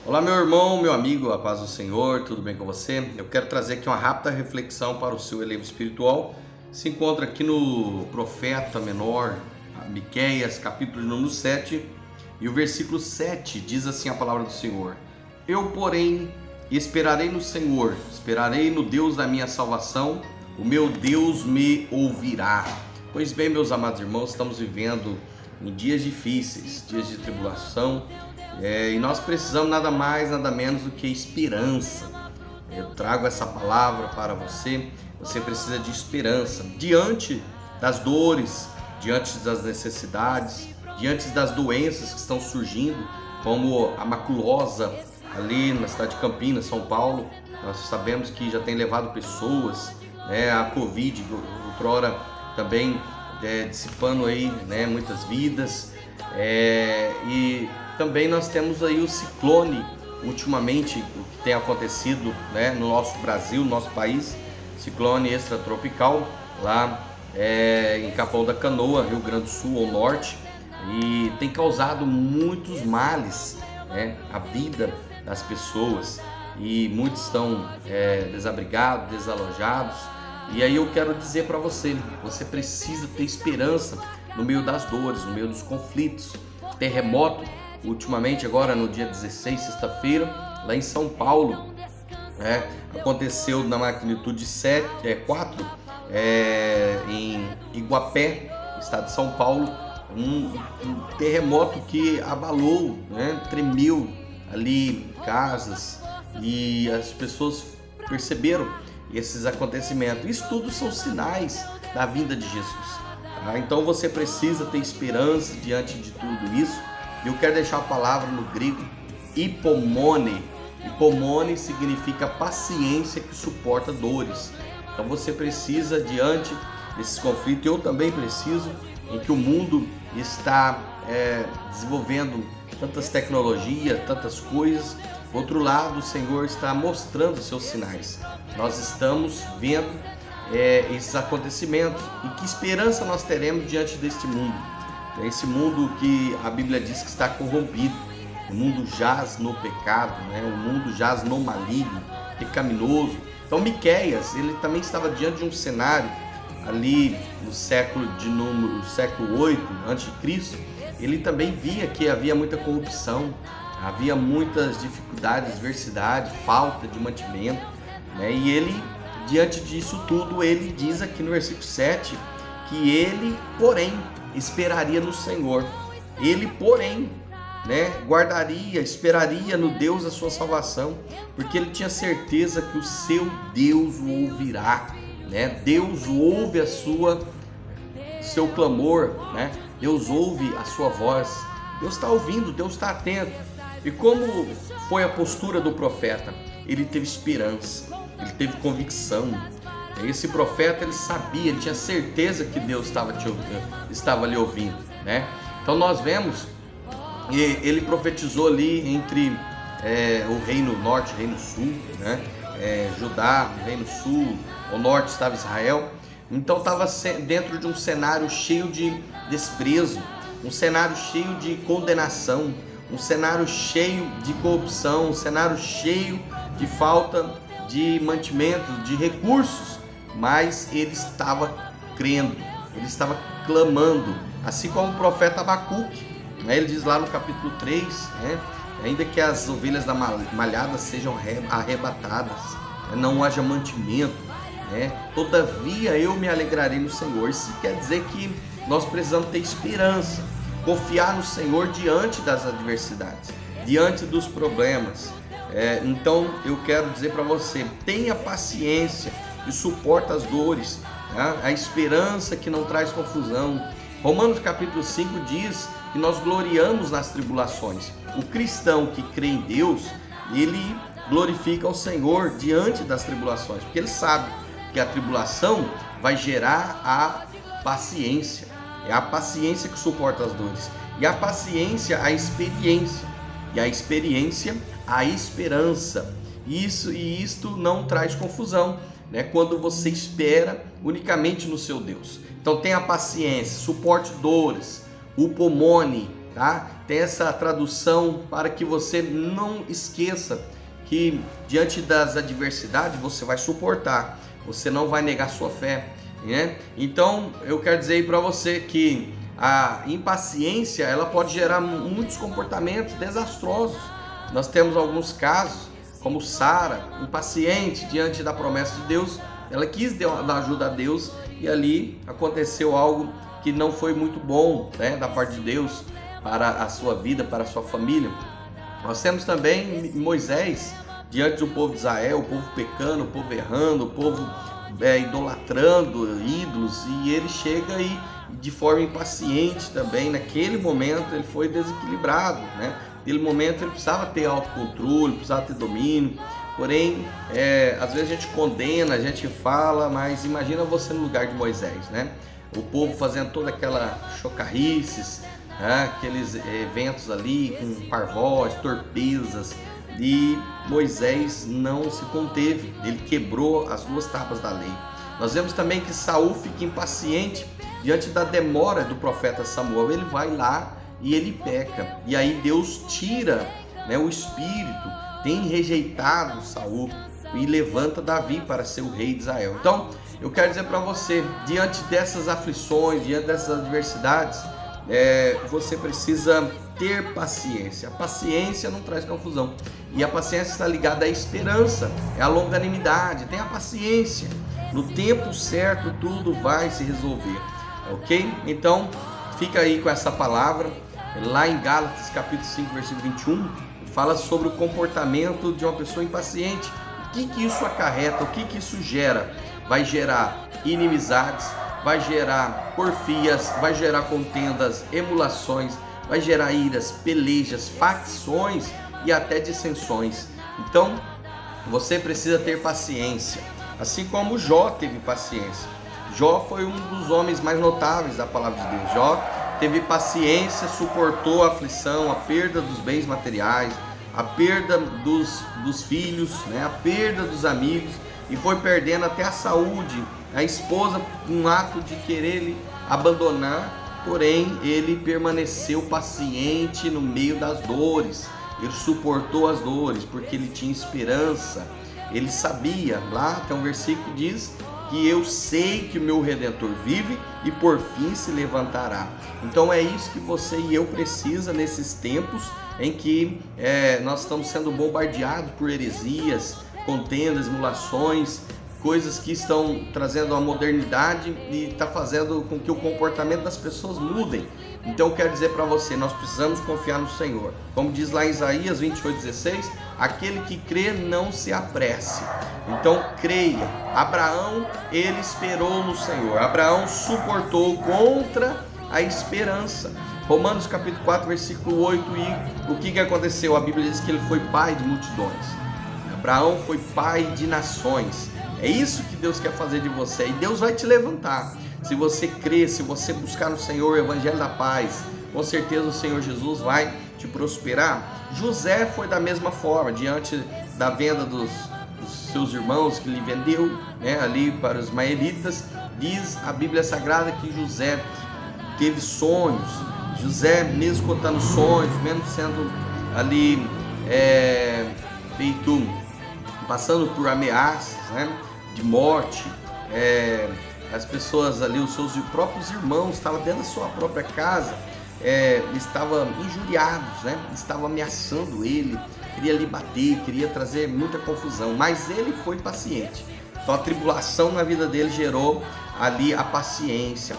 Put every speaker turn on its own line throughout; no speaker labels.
Olá, meu irmão, meu amigo, a paz do Senhor, tudo bem com você? Eu quero trazer aqui uma rápida reflexão para o seu elevo espiritual. Se encontra aqui no profeta menor, Miqueias, capítulo número 7, e o versículo 7 diz assim a palavra do Senhor: Eu, porém, esperarei no Senhor, esperarei no Deus da minha salvação, o meu Deus me ouvirá. Pois bem, meus amados irmãos, estamos vivendo em dias difíceis, dias de tribulação, e nós precisamos nada mais, nada menos do que esperança. Eu trago essa palavra para você. Você precisa de esperança diante das dores, diante das necessidades, diante das doenças que estão surgindo, como a maculosa ali na cidade de Campinas, São Paulo. Nós sabemos que já tem levado pessoas, a Covid, outrora também dissipando aí, muitas vidas, e também nós temos aí o ciclone, ultimamente, o que tem acontecido, no nosso Brasil, no nosso país, ciclone extratropical, lá em Capão da Canoa, Rio Grande do Sul, ao norte, e tem causado muitos males, à vida das pessoas, e muitos estão desabrigados, desalojados. E aí eu quero dizer para você, você precisa ter esperança no meio das dores, no meio dos conflitos. Terremoto, ultimamente agora no dia 16, sexta-feira, lá em São Paulo, aconteceu na magnitude 4, em Iguapé, estado de São Paulo, um terremoto que abalou, tremeu ali casas, e as pessoas perceberam esses acontecimentos. Isso tudo são sinais da vinda de Jesus. Então você precisa ter esperança diante de tudo isso. Eu quero deixar a palavra no grego hipomone. Hipomone significa paciência que suporta dores. Então você precisa, diante desses conflitos, eu também preciso, em que o mundo está desenvolvendo tantas tecnologias, tantas coisas. Por outro lado, o Senhor está mostrando seus sinais. Nós estamos vendo esses acontecimentos, e que esperança nós teremos diante deste mundo? Esse mundo que a Bíblia diz que está corrompido, o mundo jaz no pecado, o mundo jaz no maligno, pecaminoso. Então Miqueias, ele também estava diante de um cenário ali no século 8 a.C. Ele também via que havia muita corrupção, havia muitas dificuldades, adversidade, falta de mantimento, e ele, diante disso tudo, ele diz aqui no versículo 7 que ele, porém, esperaria no Senhor. Ele, porém, guardaria, esperaria no Deus da sua salvação, porque ele tinha certeza que o seu Deus o ouvirá, Deus ouve seu clamor, Deus ouve a sua voz. Deus está ouvindo, Deus está atento. E como foi a postura do profeta? Ele teve esperança, ele teve convicção. Esse profeta, ele sabia, ele tinha certeza que Deus estava lhe ouvindo, Então nós vemos, ele profetizou ali entre o reino norte e o reino sul, Judá, o reino sul, ao norte estava Israel. Então estava dentro de um cenário cheio de desprezo, um cenário cheio de condenação, um cenário cheio de corrupção, um cenário cheio de falta de mantimento, de recursos, mas ele estava crendo, ele estava clamando, assim como o profeta Abacuque, ele diz lá no capítulo 3, ainda que as ovelhas da malhada sejam arrebatadas, não haja mantimento, todavia eu me alegrarei no Senhor. Isso quer dizer que nós precisamos ter esperança, confiar no Senhor diante das adversidades, diante dos problemas. Então eu quero dizer para você, tenha paciência e suporta as dores, a esperança que não traz confusão. Romanos capítulo 5 diz que nós gloriamos nas tribulações. O cristão que crê em Deus, ele glorifica ao Senhor diante das tribulações, porque ele sabe que a tribulação vai gerar a paciência. É a paciência que suporta as dores, e a paciência a experiência, e a experiência a esperança. Isto não traz confusão, quando você espera unicamente no seu Deus. Então tenha paciência, suporte dores, upomone, tá? Tem essa tradução para que você não esqueça que diante das adversidades você vai suportar, você não vai negar sua fé, né? Então eu quero dizer aí para você que a impaciência ela pode gerar muitos comportamentos desastrosos. Nós temos alguns casos, como Sara, impaciente diante da promessa de Deus, ela quis dar ajuda a Deus e ali aconteceu algo que não foi muito bom, né, da parte de Deus para a sua vida, para a sua família. Nós temos também Moisés diante do povo de Israel, o povo pecando, o povo errando, o povo idolatrando ídolos, e ele chega e de forma impaciente também, naquele momento ele foi desequilibrado, né? Naquele momento ele precisava ter autocontrole, precisava ter domínio, porém, às vezes a gente condena, a gente fala, mas imagina você no lugar de Moisés, né? O povo fazendo toda aquela chocarrices, né? Aqueles eventos ali com parvós, torpezas, e Moisés não se conteve, ele quebrou as 2 tábuas da lei. Nós vemos também que Saul fica impaciente diante da demora do profeta Samuel, ele vai lá e ele peca, e aí Deus tira, né, o espírito, tem rejeitado Saul e levanta Davi para ser o rei de Israel. Então eu quero dizer para você, diante dessas aflições, diante dessas adversidades, você precisa ter paciência. A paciência não traz confusão, e a paciência está ligada à esperança, é a longanimidade. Tenha paciência, no tempo certo tudo vai se resolver, ok? Então fica aí com essa palavra. Lá em Gálatas capítulo 5 versículo 21 fala sobre o comportamento de uma pessoa impaciente. O que isso acarreta, o que isso gera? Vai gerar inimizades, vai gerar porfias, vai gerar contendas, emulações, vai gerar iras, pelejas, facções e até dissensões. Então você precisa ter paciência, assim como Jó teve paciência. Jó foi um dos homens mais notáveis da palavra de Deus. Jó teve paciência, suportou a aflição, a perda dos bens materiais, a perda dos filhos, né? A perda dos amigos, e foi perdendo até a saúde. A esposa, um ato de querer ele abandonar, porém ele permaneceu paciente no meio das dores. Ele suportou as dores porque ele tinha esperança. Ele sabia, lá tem um versículo que diz que eu sei que o meu Redentor vive e por fim se levantará. Então é isso que você e eu precisa nesses tempos em que nós estamos sendo bombardeados por heresias, contendas, emulações, coisas que estão trazendo a modernidade e está fazendo com que o comportamento das pessoas mudem. Então eu quero dizer para você, nós precisamos confiar no Senhor. Como diz lá em Isaías 28:16, aquele que crê não se apresse. Então creia. Abraão, ele esperou no Senhor. Abraão suportou contra a esperança. Romanos capítulo 4, versículo 8, e o que aconteceu? A Bíblia diz que ele foi pai de multidões. Abraão foi pai de nações. É isso que Deus quer fazer de você, e Deus vai te levantar. Se você crer, se você buscar no Senhor o Evangelho da Paz, com certeza o Senhor Jesus vai te prosperar. José foi da mesma forma, diante da venda dos seus irmãos que lhe vendeu, né, ali para os ismaelitas. Diz a Bíblia Sagrada que José teve sonhos. José, mesmo contando sonhos, mesmo sendo ali passando por ameaças, né, de morte, as pessoas ali, os seus próprios irmãos, estavam dentro da sua própria casa, estavam injuriados, né, estavam ameaçando ele, queria lhe bater, queria trazer muita confusão, mas ele foi paciente. Então a tribulação na vida dele gerou ali a paciência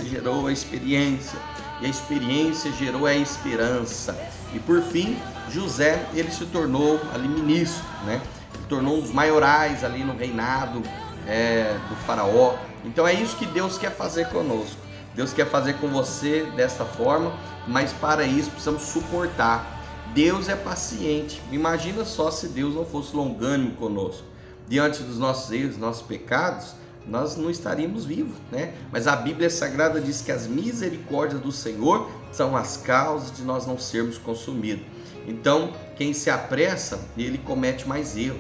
gerou a experiência, e a experiência gerou a esperança, e por fim José, ele se tornou ali ministro, né? Ele tornou um dos maiorais ali no reinado do faraó. Então é isso que Deus quer fazer conosco. Deus quer fazer com você dessa forma, mas para isso precisamos suportar. Deus é paciente. Imagina só se Deus não fosse longânimo conosco. Diante dos nossos erros, nossos pecados, nós não estaríamos vivos, né? Mas a Bíblia Sagrada diz que as misericórdias do Senhor são as causas de nós não sermos consumidos. Então, quem se apressa, ele comete mais erro.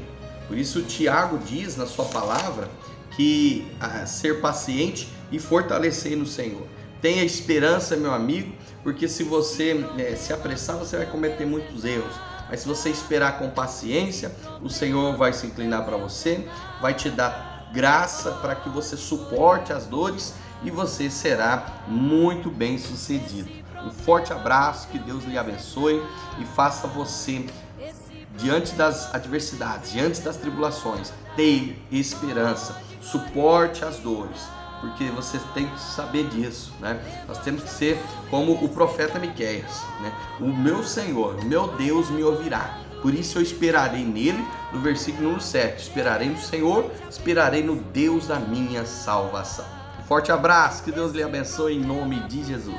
Por isso, Tiago diz na sua palavra que ser paciente e fortalecer no Senhor. Tenha esperança, meu amigo, porque se você se apressar, você vai cometer muitos erros. Mas se você esperar com paciência, o Senhor vai se inclinar para você, vai te dar graça para que você suporte as dores e você será muito bem sucedido. Um forte abraço, que Deus lhe abençoe e faça você, diante das adversidades, diante das tribulações, ter esperança, suporte as dores, porque você tem que saber disso, né? Nós temos que ser como o profeta Miqueias, né? O meu Senhor, o meu Deus me ouvirá, por isso eu esperarei nele. No versículo número 7, esperarei no Senhor, esperarei no Deus da minha salvação. Um forte abraço, que Deus lhe abençoe em nome de Jesus.